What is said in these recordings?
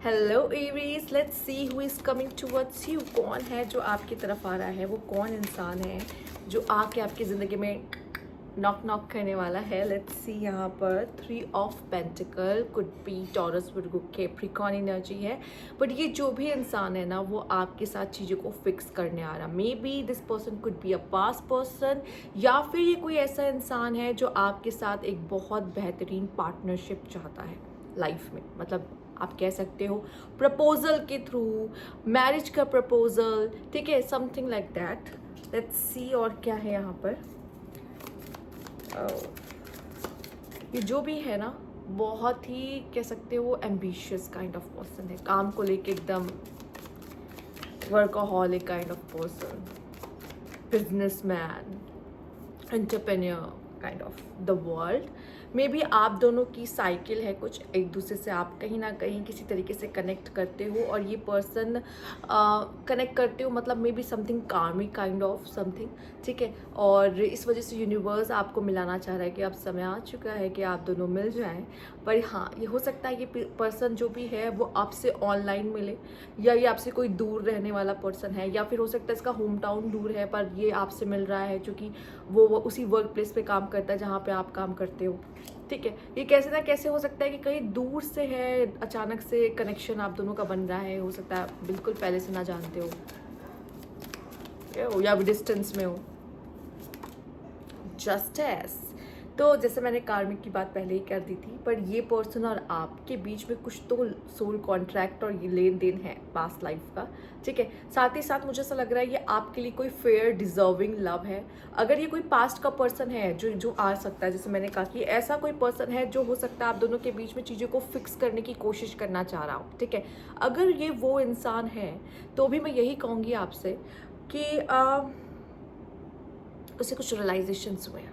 Hello Aries, let's see who is coming towards you. कौन है जो आपकी तरफ आ रहा है? वो कौन इंसान है जो आके आपकी ज़िंदगी में नॉक नॉक करने वाला है? Let's see. यहाँ पर 3 of pentacle could be taurus, Virgo, Capricorn energy है। बट ये जो भी इंसान है ना, वो आपके साथ चीज़ों को फिक्स करने आ रहा। May be this person could be a past person, या फिर ये कोई ऐसा इंसान है जो आपके साथ एक बहुत बेहतरीन पार्टनरशिप चाहता है लाइफ में। मतलब आप कह सकते हो प्रपोजल के थ्रू, मैरिज का प्रपोजल, ठीक है, something like that. Let's see और क्या है यहाँ पर। ये जो भी है ना, बहुत ही कह सकते हो एम्बिशियस काइंड ऑफ पर्सन है। काम को लेके एकदम workaholic kind of person, businessman, entrepreneur kind of the world. May be आप दोनों की साइकिल है कुछ, एक दूसरे से आप कहीं ना कहीं किसी तरीके से कनेक्ट करते हो, और ये पर्सन कनेक्ट करते हो मतलब मे बी समथिंग कार्मिक काइंड ऑफ समथिंग, ठीक है। और इस वजह से यूनिवर्स आपको मिलाना चाह रहा है कि अब समय आ चुका है कि आप दोनों मिल जाएं। पर हाँ, ये हो सकता है ये पर्सन जो भी है वो आपसे ऑनलाइन मिले, या ये आपसे कोई दूर रहने वाला पर्सन है, या फिर हो सकता है इसका होम टाउन दूर है पर ये आपसे मिल रहा है क्योंकि वो उसी वर्क प्लेस पे काम करता है जहाँ पे आप काम करते हो, ठीक है। ये कैसे ना कैसे हो सकता है कि कहीं दूर से है, अचानक से कनेक्शन आप दोनों का बन रहा है। हो सकता है आप बिल्कुल पहले से ना जानते हो, या डिस्टेंस में हो। जस्ट एस, तो जैसे मैंने कार्मिक की बात पहले ही कर दी थी, पर ये पर्सन और आपके बीच में कुछ तो सोल कॉन्ट्रैक्ट और ये लेन देन है पास्ट लाइफ का, ठीक है। साथ ही साथ मुझे ऐसा लग रहा है ये आपके लिए कोई फेयर डिजर्विंग लव है। अगर ये कोई पास्ट का पर्सन है जो जो आ सकता है, जैसे मैंने कहा कि ऐसा कोई पर्सन है जो हो सकता है आप दोनों के बीच में चीज़ों को फिक्स करने की कोशिश करना चाह रहा हूँ, ठीक है। अगर ये वो इंसान है तो भी मैं यही कहूँगी आपसे कि उसे कुछ रियलाइजेशंस हुए हैं,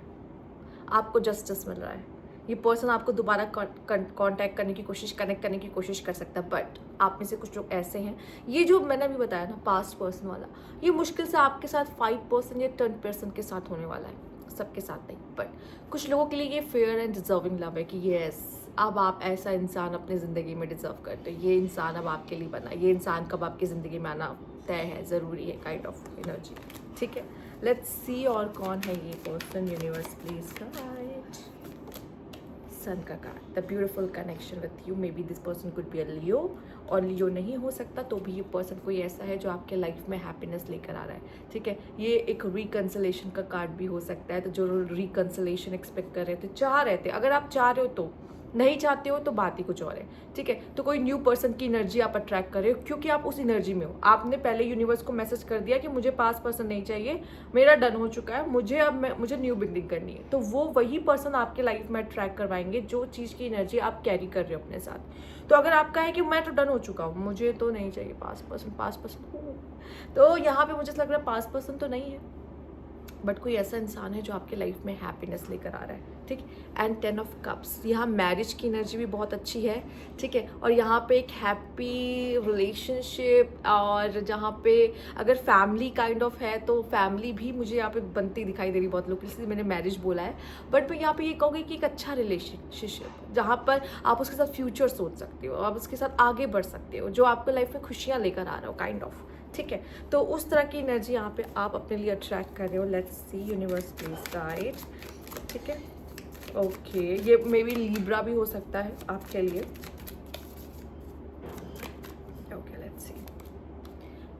आपको जस्टिस मिल रहा है। ये पर्सन आपको दोबारा कांटेक्ट करने की कोशिश, कनेक्ट करने की कोशिश कर सकता है, बट आप में से कुछ लोग ऐसे हैं, ये जो मैंने अभी बताया ना पास्ट पर्सन वाला, ये मुश्किल से आपके साथ 5% या 10% के साथ होने वाला है, सबके साथ नहीं। बट कुछ लोगों के लिए ये फेयर एंड डिजर्विंग लव है कि येस, अब आप ऐसा इंसान अपनी ज़िंदगी में डिजर्व करते हो, ये इंसान अब आपके लिए बना, ये इंसान कब आपकी ज़िंदगी में आना तय है, ज़रूरी है, काइंड ऑफ एनर्जी, ठीक है। लेट्स सी और कौन है ये person. Universe please guide. Sun का card, the beautiful connection with you. Maybe this person could be a Leo, और लियो नहीं हो सकता तो भी ये पर्सन कोई ऐसा है जो आपके लाइफ में हैप्पीनेस लेकर आ रहा है, ठीक है। ये एक रिकन्सलेशन का कार्ड भी हो सकता है, तो जो रिकन्सलेशन एक्सपेक्ट कर रहे थे, चाह रहे थे, अगर आप चाह रहे हो तो, नहीं चाहते हो तो बात ही कुछ और है, ठीक है। तो कोई न्यू पर्सन की एनर्जी आप अट्रैक्ट कर रहे हो क्योंकि आप उस एनर्जी में हो। आपने पहले यूनिवर्स को मैसेज कर दिया कि मुझे पास्ट पर्सन नहीं चाहिए, मेरा डन हो चुका है, मुझे न्यू बिगनिंग करनी है। तो वो वही पर्सन आपके लाइफ में अट्रैक्ट करवाएंगे जो चीज़ की एनर्जी आप कैरी कर रहे हो अपने साथ। तो अगर आपका है कि मैं तो डन हो चुका हूँ, मुझे तो नहीं चाहिए पास्ट पर्सन, तो यहाँ पे मुझे लग रहा है पास्ट पर्सन तो नहीं है, बट कोई ऐसा इंसान है जो आपके लाइफ में हैप्पीनेस लेकर आ रहा है, ठीक। एंड 10 ऑफ कप्स, यहाँ मैरिज की एनर्जी भी बहुत अच्छी है, ठीक है। और यहाँ पे एक हैप्पी रिलेशनशिप, और जहाँ पे अगर फैमिली काइंड ऑफ है तो फैमिली भी मुझे यहाँ पे बनती दिखाई दे रही बहुत लोग, इसलिए मैंने मैरिज बोला है। बट मैं यहाँ पे ये कहूँगी कि एक अच्छा रिलेशनशिप जहाँ पर आप उसके साथ फ्यूचर सोच सकते हो, आप उसके साथ आगे बढ़ सकते हो, जो आपको लाइफ में खुशियाँ लेकर आ रहा हो काइंड ऑफ, ठीक है। तो उस तरह की एनर्जी यहाँ पे आप अपने लिए अट्रैक्ट कर रहे हो। Let's see, universe please guide, ठीक है। ओके, ये मे बी लिब्रा भी हो सकता है आपके लिए। Okay, let's see.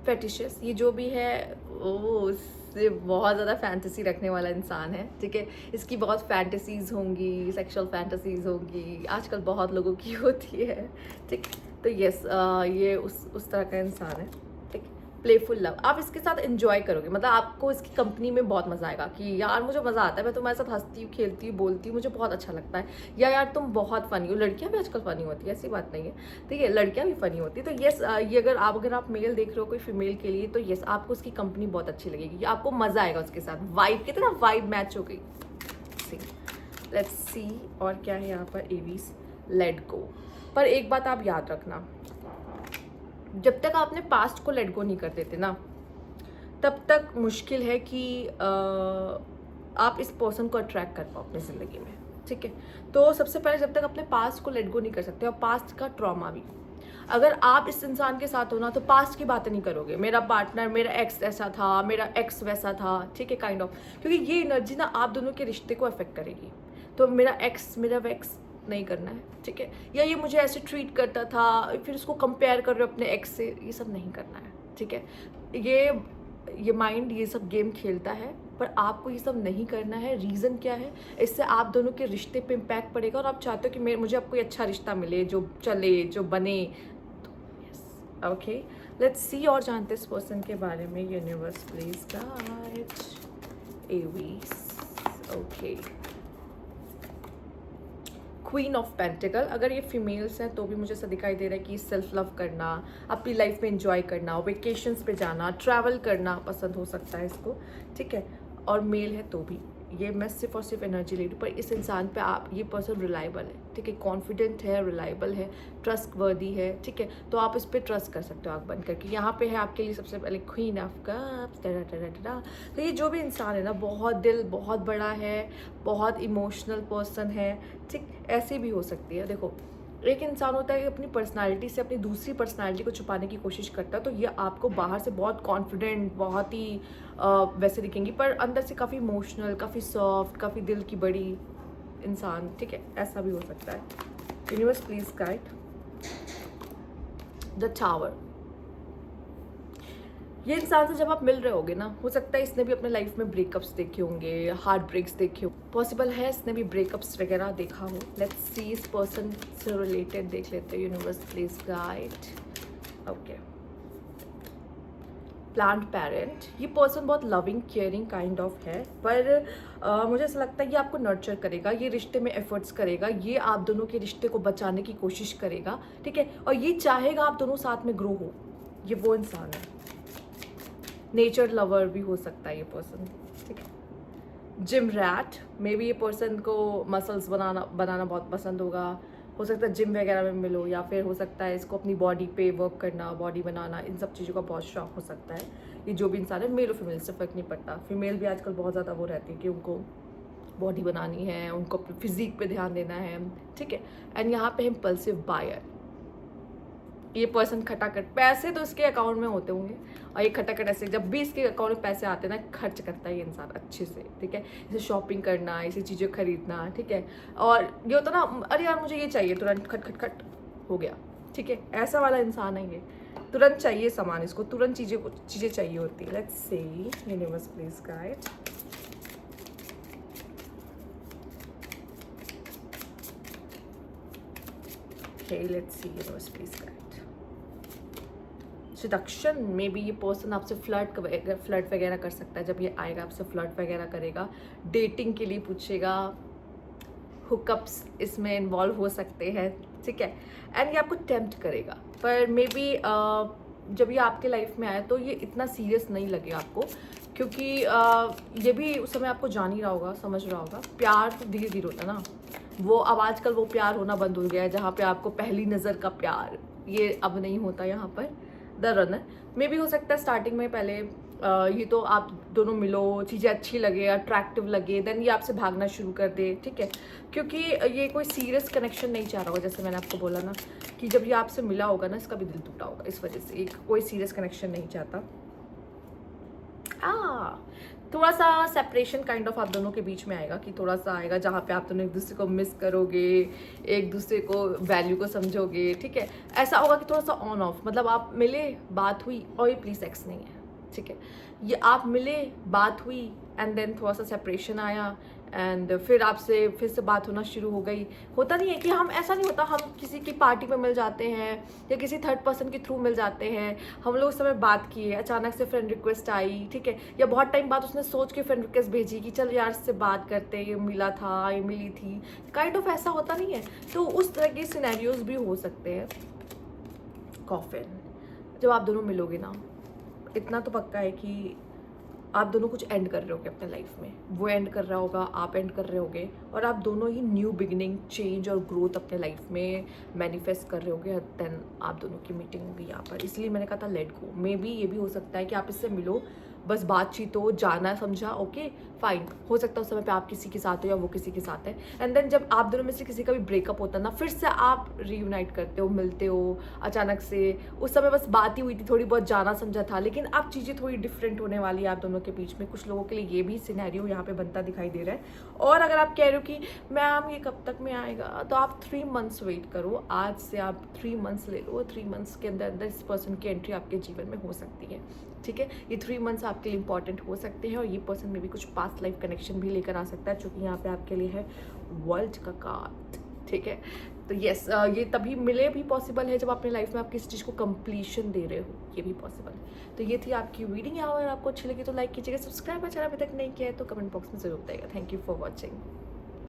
फेटिशेस, ये जो भी है वो इससे बहुत ज़्यादा फैंटेसी रखने वाला इंसान है, ठीक है। इसकी बहुत फैंटेसीज होंगी, सेक्सुअल फैंटेसीज होंगी, आजकल बहुत लोगों की होती है, ठीक। तो यस, ये उस तरह का इंसान है, ठीक। प्लेफुल लव, आप इसके साथ एंजॉय करोगे, मतलब आपको इसकी कंपनी में बहुत मज़ा आएगा कि यार मुझे मज़ा आता है, मैं तुम्हारे साथ हंसती हूँ, खेलती हूँ, बोलती हूँ, मुझे बहुत अच्छा लगता है, या यार तुम बहुत फ़नी हो। लड़कियाँ भी आजकल फ़नी होती है, ऐसी बात नहीं है, ठीक है, लड़कियाँ भी फ़नी होती है। तो येस, ये अगर आप मेल देख रहे हो कोई फीमेल के लिए, तो येस आपको उसकी कंपनी बहुत अच्छी लगेगी, आपको मज़ा आएगा उसके साथ, वाइब की तरह वाइब मैच हो गई। लेट्स सी और क्या है यहाँ पर। Aves, let go. पर एक बात आप याद रखना, जब तक आपने पास्ट को लेट गो नहीं कर देते ना, तब तक मुश्किल है कि आप इस पर्सन को अट्रैक्ट कर पाओ अपनी ज़िंदगी में, ठीक है। तो सबसे पहले जब तक अपने पास्ट को लेट गो नहीं कर सकते, और पास्ट का ट्रॉमा भी, अगर आप इस इंसान के साथ हो ना तो पास्ट की बातें नहीं करोगे, मेरा पार्टनर, मेरा एक्स ऐसा था, मेरा एक्स वैसा था, ठीक है, काइंड ऑफ, क्योंकि ये एनर्जी ना आप दोनों के रिश्ते को अफेक्ट करेगी। तो मेरा एक्स, मेरा वैक्स नहीं करना है, ठीक है, या ये मुझे ऐसे ट्रीट करता था, फिर उसको कंपेयर कर रहे हो अपने एक्स से, ये सब नहीं करना है, ठीक है। ये माइंड ये सब गेम खेलता है, पर आपको ये सब नहीं करना है। रीज़न क्या है? इससे आप दोनों के रिश्ते पे इम्पैक्ट पड़ेगा और आप चाहते हो कि मुझे अब कोई अच्छा रिश्ता मिले, जो चले, जो बने। तो यस, ओके, लेट्स सी और जानते इस पर्सन के बारे में। Universe please guide, Aries, okay, queen of pentacle. अगर ये फीमेल्स हैं तो भी मुझे ऐसा दिखाई दे रहा है कि सेल्फ लव करना, अपनी लाइफ में एंजॉय करना, वेकेशंस पे जाना, ट्रैवल करना पसंद हो सकता है इसको, ठीक है। और मेल है तो भी ये मैं सिर्फ और सिर्फ एनर्जी ले रही हूँ, पर इस इंसान पे आप, ये पर्सन रिलायबल है, ठीक है, कॉन्फिडेंट है, रिलायबल है, ट्रस्ट वर्दी है, ठीक है। तो आप इस पर ट्रस्ट कर सकते हो आँख बंद करके। यहाँ पे है आपके लिए सबसे पहले क्वीन ऑफ कप्स। तो ये जो भी इंसान है ना, बहुत दिल बहुत बड़ा है, बहुत इमोशनल पर्सन है, ठीक, ऐसी भी हो सकती है। देखो, एक इंसान होता है कि अपनी पर्सनालिटी से अपनी दूसरी पर्सनालिटी को छुपाने की कोशिश करता है, तो ये आपको बाहर से बहुत कॉन्फिडेंट, बहुत ही वैसे दिखेंगी, पर अंदर से काफ़ी इमोशनल, काफ़ी सॉफ्ट, काफ़ी दिल की बड़ी इंसान, ठीक है, ऐसा भी हो सकता है। Universe please guide the tower. ये इंसान से जब आप मिल रहे होगे ना, हो सकता है इसने भी अपने लाइफ में ब्रेकअप्स देखे होंगे, हार्ट ब्रेक्स देखे हो, पॉसिबल है इसने भी ब्रेकअप्स वगैरह देखा हो। लेट्स सी इस पर्सन से रिलेटेड देख लेते हैं। Universe please guide, okay, plant parent. ये पर्सन बहुत लविंग, केयरिंग काइंड ऑफ है, पर मुझे ऐसा लगता है ये आपको नर्चर करेगा, ये रिश्ते में एफर्ट्स करेगा, ये आप दोनों के रिश्ते को बचाने की कोशिश करेगा, ठीक है, और ये चाहेगा आप दोनों साथ में ग्रो हो। ये वो इंसान है। नेचर लवर भी हो सकता है ये पर्सन, ठीक है। जिम रैट, मे बी ये पर्सन को मसल्स बनाना बहुत पसंद होगा, हो सकता है जिम वगैरह में मिलो, या फिर हो सकता है इसको अपनी बॉडी पे वर्क करना, बॉडी बनाना, इन सब चीज़ों का बहुत शौक हो सकता है। ये जो भी इंसान है, मेल और फीमेल से फ़र्क नहीं पड़ता। फीमेल भी आजकल बहुत ज़्यादा वो रहती है कि उनको बॉडी बनानी है, उनको अपनी फिजिक पे ध्यान देना है, ठीक है। एंड यहाँ पे इम्पल्सिव बायर। ये पर्सन खटाखट, पैसे तो इसके अकाउंट में होते होंगे, और ये खटाखट ऐसे जब भी इसके अकाउंट में पैसे आते हैं ना, खर्च करता है ये इंसान अच्छे से, ठीक है। जैसे शॉपिंग करना, ऐसी चीज़ें खरीदना, ठीक है। और ये होता ना, अरे यार मुझे ये चाहिए, तुरंत खट खट खट हो गया, ठीक है, ऐसा वाला इंसान है ये। तुरंत चाहिए सामान, इसको तुरंत चीज़ें चाहिए होती है। Let's see, universe please guide, okay, let's see, universe please guide. Seduction, में भी ये पर्सन आपसे फ्लर्ट वगैरह कर सकता है। जब ये आएगा आपसे फ्लर्ट वगैरह करेगा, डेटिंग के लिए पूछेगा, हुकअप्स इसमें इन्वॉल्व हो सकते हैं, ठीक है। एंड ये आपको टेम्प्ट करेगा, पर मे बी जब ये आपके लाइफ में आए तो ये इतना सीरियस नहीं लगे आपको, क्योंकि ये भी उस समय आपको जान ही रहा होगा, समझ रहा होगा। प्यार तो धीरे धीरे होता है ना, वो अब आजकल वो प्यार होना बंद हो गया है, जहाँ पे आपको पहली नज़र का प्यार, ये अब नहीं होता यहाँ पर। द रनर, में भी हो सकता है स्टार्टिंग में पहले ये तो आप दोनों मिलो, चीज़ें अच्छी लगे, अट्रैक्टिव लगे, देन ये आपसे भागना शुरू कर दे, ठीक है, क्योंकि ये कोई सीरियस कनेक्शन नहीं चाह रहा होगा। जैसे मैंने आपको बोला ना कि जब ये आपसे मिला होगा ना, इसका भी दिल टूटा होगा, इस वजह से एक कोई सीरियस कनेक्शन नहीं चाहता। थोड़ा सा सेपरेशन काइंड ऑफ आप दोनों के बीच में आएगा, कि थोड़ा सा आएगा जहाँ पे आप दोनों एक दूसरे को मिस करोगे, एक दूसरे को वैल्यू को समझोगे, ठीक है। ऐसा होगा कि थोड़ा सा ऑन ऑफ, मतलब आप मिले, बात हुई, और ये प्लीज सेक्स नहीं है, ठीक है। ये आप मिले, बात हुई, एंड देन थोड़ा सा सेपरेशन आया, एंड फिर आपसे फिर से बात होना शुरू हो गई। होता नहीं है कि हम, ऐसा नहीं होता हम किसी की पार्टी में मिल जाते हैं या किसी थर्ड पर्सन के थ्रू मिल जाते हैं, हम लोग उस समय बात किए, अचानक से फ्रेंड रिक्वेस्ट आई, ठीक है, या बहुत टाइम बाद उसने सोच के फ्रेंड रिक्वेस्ट भेजी कि चल यार इससे बात करते, ये मिला था, ये मिली थी, काइंड ऑफ ऐसा होता नहीं है। तो उस तरह के सिनेरियोज भी हो सकते हैं। कॉफिन, जब आप दोनों मिलोगे ना, इतना तो पक्का है कि आप दोनों कुछ एंड कर रहे होगे अपने लाइफ में, वो एंड कर रहा होगा, आप एंड कर रहे होगे, और आप दोनों ही न्यू बिगिनिंग, चेंज और ग्रोथ अपने लाइफ में मैनिफेस्ट कर रहे होगे। देन आप दोनों की मीटिंग होगी यहाँ पर, इसलिए मैंने कहा था लेट गो। मे बी ये भी हो सकता है कि आप इससे मिलो, बस बातचीत हो, जाना समझा, ओके फाइन, हो सकता है उस समय पे आप किसी के साथ हो या वो किसी के साथ है, एंड देन जब आप दोनों में से किसी का भी ब्रेकअप होता है ना, फिर से आप रीयूनाइट करते हो, मिलते हो अचानक से। उस समय बस बात ही हुई थी, थोड़ी बहुत जाना समझा था, लेकिन अब चीज़ें थोड़ी डिफरेंट होने वाली है आप दोनों के बीच में। कुछ लोगों के लिए ये भी सिनेरियो यहाँ पे बनता दिखाई दे रहा है। और अगर आप कह रहे हो कि मैम ये कब तक में आएगा, तो आप 3 मंथ्स वेट करो। आज से आप 3 मंथ्स ले लो, 3 मंथ्स के अंदर अंदर इस पर्सन की एंट्री आपके जीवन में हो सकती है, ठीक है। ये 3 मंथ्स आपके लिए इंपॉर्टेंट हो सकते हैं, और ये पर्सन में भी कुछ पास्ट लाइफ कनेक्शन भी लेकर आ सकता है, चूँकि यहाँ पे आपके लिए है वर्ल्ड का कार्ड, ठीक है। तो यस, ये तभी मिले भी पॉसिबल है जब अपने लाइफ में आप किसी चीज़ को कंप्लीशन दे रहे हो, ये भी पॉसिबल है। तो ये थी आपकी रीडिंग। अगर आपको अच्छी लगी तो लाइक कीजिएगा, सब्सक्राइब चैनल अभी तक नहीं किया है तो कमेंट बॉक्स में जरूर बताइएगा। Thank you for watching.